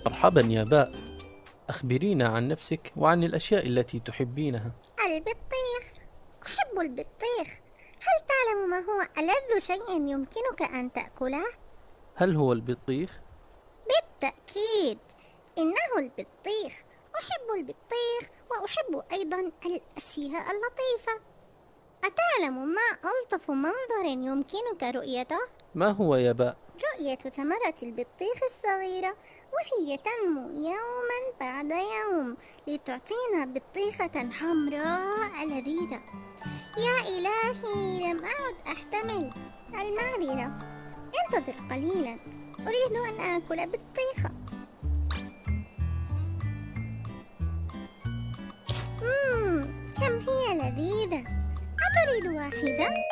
مرحبا يا باء، أخبرينا عن نفسك وعن الأشياء التي تحبينها. البطيخ. أحب البطيخ. هل تعلم ما هو ألذ شيء يمكنك أن تأكله؟ هل هو البطيخ؟ بالتأكيد، إنه البطيخ. أحب البطيخ وأحب أيضا الأشياء اللطيفة. أتعلم ما ألطف منظر يمكنك رؤيته؟ ما هو يا باء؟ رؤية ثمرة البطيخ الصغيرة وهي تنمو يوما بعد يوم لتعطينا بطيخة حمراء لذيذة. يا إلهي، لم أعد أحتمل. المعذرة، انتظر قليلا، أريد أن آكل بطيخة. كم هي لذيذة. أتريد واحدة؟